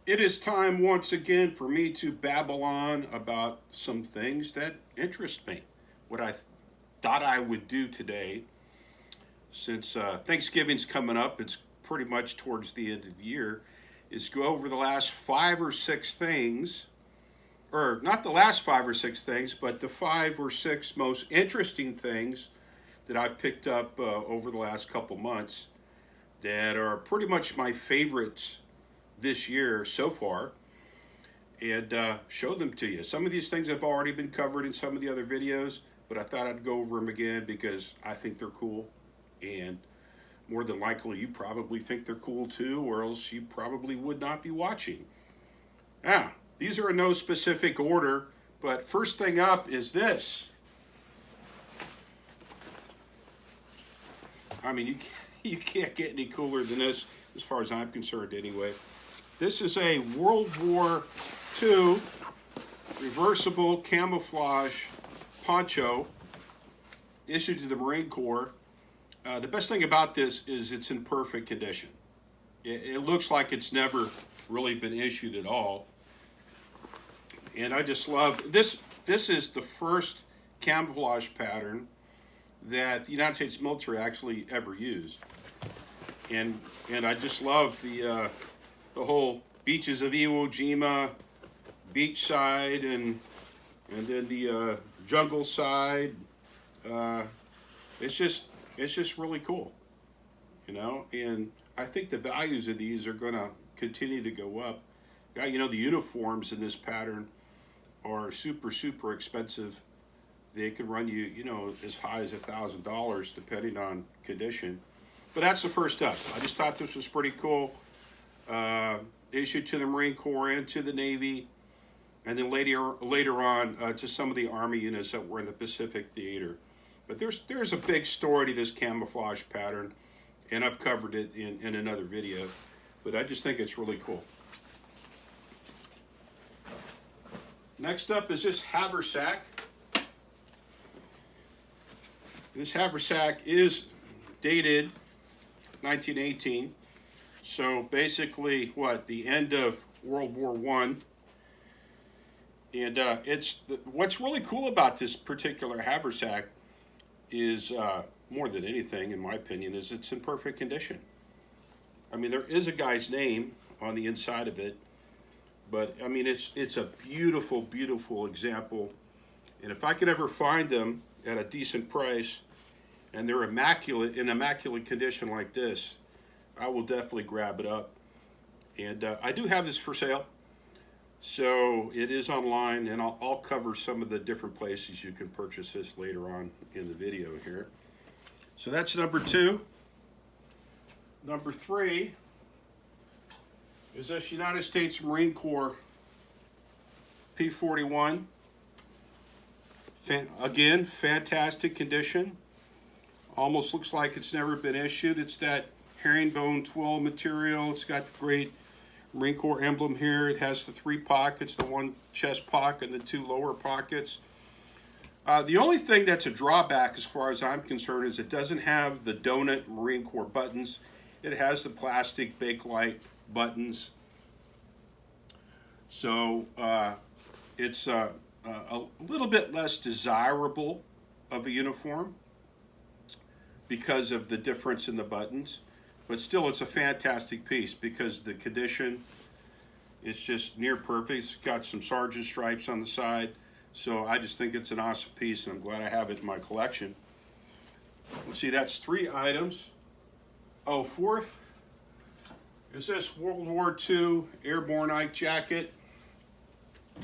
It is time once again for me to babble on about some things that interest me. What I thought I would do today, since Thanksgiving's coming up, it's pretty much towards the end of the year, is go over the last 5 or 6 things, or not the last 5 or 6 things, but the 5 or 6 most interesting things that I picked up over the last couple months that are pretty much my favorites this year so far, and show them to you. Some of these things have already been covered in some of the other videos, but I thought I'd go over them again because I think they're cool, and more than likely you probably think they're cool too, or else you probably would not be watching. Now, these are in no specific order, but first thing up is this. I mean, you can't get any cooler than this, as far as I'm concerned anyway. This is a World War II reversible camouflage poncho issued to the Marine Corps. The best thing about this is it's in perfect condition. It looks like it's never really been issued at all. And I just love this. This is the first camouflage pattern that the United States military actually ever used. And I just love the whole beaches of Iwo Jima, beach side, and then the jungle side. It's just really cool, you know. And I think the values of these are going to continue to go up. Yeah, you know, the uniforms in this pattern are super expensive. They could run you, you know, as high as $1,000 depending on condition. But that's the first step. I just thought this was pretty cool. Issued to the Marine Corps and to the Navy, and then later on to some of the Army units that were in the Pacific Theater. But there's a big story to this camouflage pattern, and I've covered it in another video. But I just think it's really cool. Next up is this haversack. This haversack is dated 1918. So basically, the end of World War I. And what's really cool about this particular haversack is, more than anything, in my opinion, is it's in perfect condition. I mean, there is a guy's name on the inside of it, but I mean, it's a beautiful example. And if I could ever find them at a decent price, and they're in immaculate condition like this, I will definitely grab it up. And I do have this for sale. So it is online, and I'll cover some of the different places you can purchase this later on in the video here. So that's number 2. Number 3 is this United States Marine Corps P-41. Again, fantastic condition. Almost looks like it's never been issued. It's that herringbone twill material. It's got the great Marine Corps emblem here. It has the 3 pockets, the 1 chest pocket and the 2 lower pockets. The only thing that's a drawback as far as I'm concerned is it doesn't have the donut Marine Corps buttons. It has the plastic Bakelite buttons. So it's a little bit less desirable of a uniform because of the difference in the buttons. But still, it's a fantastic piece because the condition is just near perfect. It's got some sergeant stripes on the side. So I just think it's an awesome piece, and I'm glad I have it in my collection. Let's see, that's 3 items. Oh, 4th is this World War II airborne Ike jacket.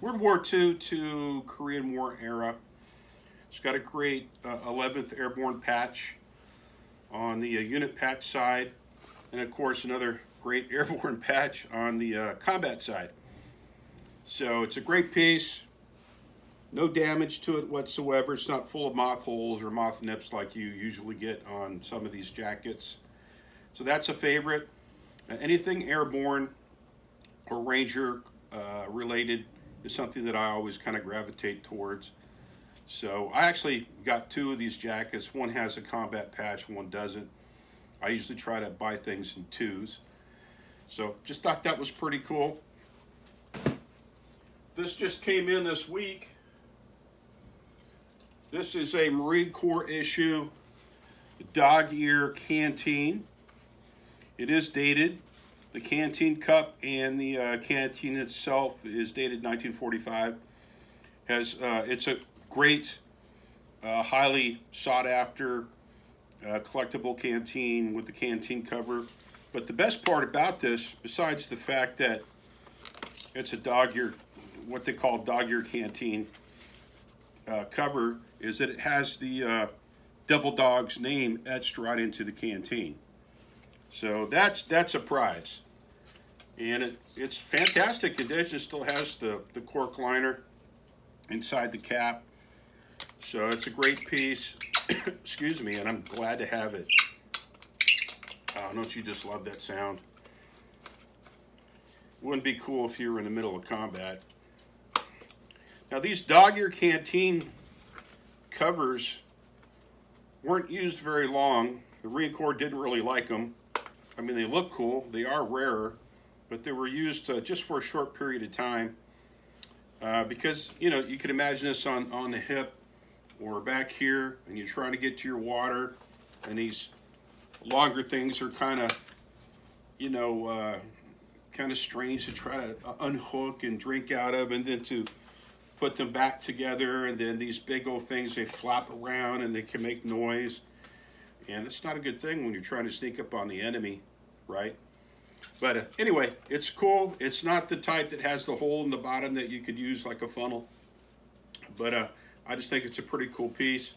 World War II to Korean War era. It's got a great 11th Airborne patch on the unit patch side, and of course another great airborne patch on the combat side. So it's a great piece. No damage to it whatsoever. It's not full of moth holes or moth nips like you usually get on some of these jackets. So that's a favorite. Anything airborne or Ranger related is something that I always kind of gravitate towards. So I actually got 2 of these jackets. One has a combat patch, one doesn't. I usually try to buy things in 2s. So just thought that was pretty cool. This just came in this week. This is a Marine Corps issue dog ear canteen. It is dated. The canteen cup and the canteen itself is dated 1945. It's a great, highly sought after collectible canteen with the canteen cover. But the best part about this, besides the fact that it's a dog ear, what they call dog ear canteen cover, is that it has the Devil Dog's name etched right into the canteen. So that's a prize. And it's fantastic condition. It still has the cork liner inside the cap. So it's a great piece. Excuse me, and I'm glad to have it. Oh, don't you just love that sound? Wouldn't be cool if you were in the middle of combat. Now these dog ear canteen covers weren't used very long. The Marine Corps didn't really like them. I mean, they look cool. They are rarer, but they were used just for a short period of time because, you know, you can imagine this on the hip or back here, and you're trying to get to your water, and these longer things are kind of, you know, kind of strange to try to unhook and drink out of, and then to put them back together, and then these big old things, they flap around and they can make noise, and it's not a good thing when you're trying to sneak up on the enemy, right? But anyway, it's cool. It's not the type that has the hole in the bottom that you could use like a funnel, but I just think it's a pretty cool piece.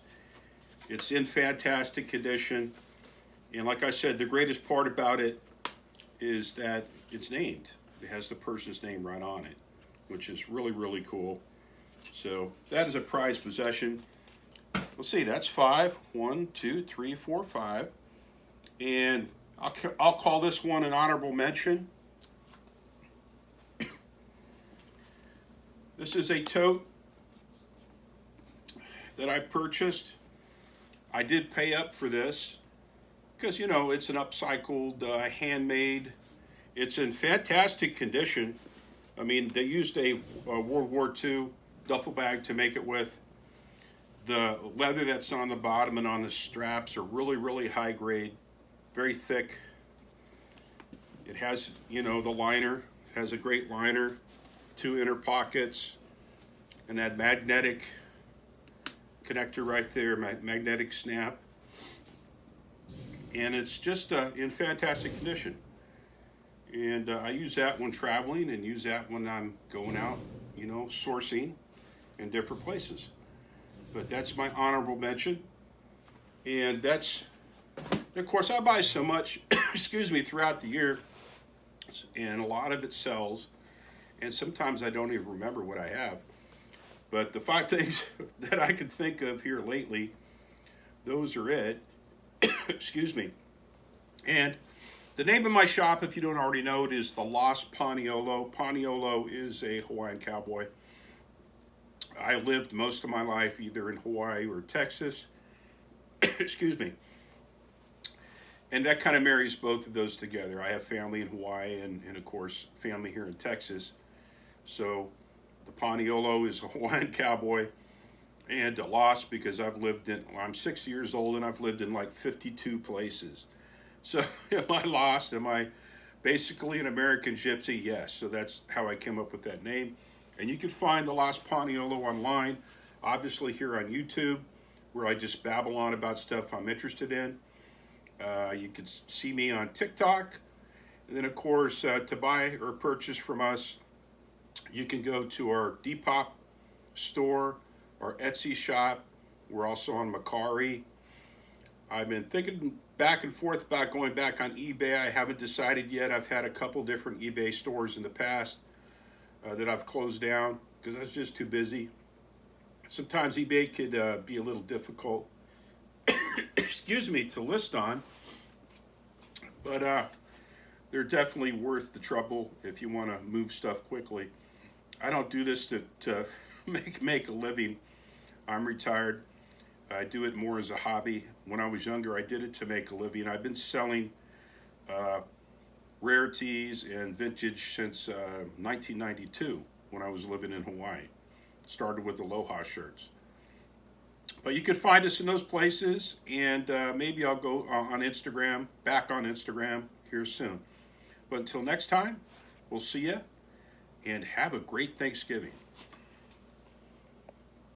It's in fantastic condition, and like I said, the greatest part about it is that it's named. It has the person's name right on it, which is really, really cool. So that is a prized possession. Let's see, that's 5. 1, 2, 3, 4, 5. And I'll call this one an honorable mention. This is a tote that I purchased. I did pay up for this because, you know, it's an upcycled, handmade. It's in fantastic condition. I mean, they used a World War II duffel bag to make it with. The leather that's on the bottom and on the straps are really, really high grade, very thick. It has, you know, the liner, has a great liner, 2 inner pockets, and that magnetic connector right there, magnetic snap. And it's just in fantastic condition. And I use that when traveling and use that when I'm going out, you know, sourcing in different places. But that's my honorable mention. And that's, of course, I buy so much, excuse me, throughout the year, and a lot of it sells. And sometimes I don't even remember what I have. But the 5 things that I can think of here lately, those are it. Excuse me. And the name of my shop, if you don't already know it, is the Lost Paniolo. Paniolo is a Hawaiian cowboy. I lived most of my life either in Hawaii or Texas. Excuse me. And that kind of marries both of those together. I have family in Hawaii and of course, family here in Texas. So the Paniolo is a Hawaiian cowboy, and a Lost because I'm 60 years old and I've lived in like 52 places. So am I lost? Am I basically an American gypsy? Yes. So that's how I came up with that name. And you can find the Lost Paniolo online, obviously here on YouTube, where I just babble on about stuff I'm interested in. You can see me on TikTok. And then, of course, to buy or purchase from us, you can go to our Depop store, our Etsy shop. We're also on Mercari. I've been thinking back and forth about going back on eBay. I haven't decided yet. I've had a couple different eBay stores in the past that I've closed down because I was just too busy. Sometimes eBay could be a little difficult, excuse me, to list on, but they're definitely worth the trouble if you want to move stuff quickly. I don't do this to make a living. I'm retired. I do it more as a hobby. When I was younger, I did it to make a living. I've been selling rarities and vintage since 1992. when I was living in Hawaii. Started with Aloha shirts. But you can find us in those places, and maybe I'll go on Instagram, back on Instagram here soon. But until next time, we'll see you, and have a great Thanksgiving.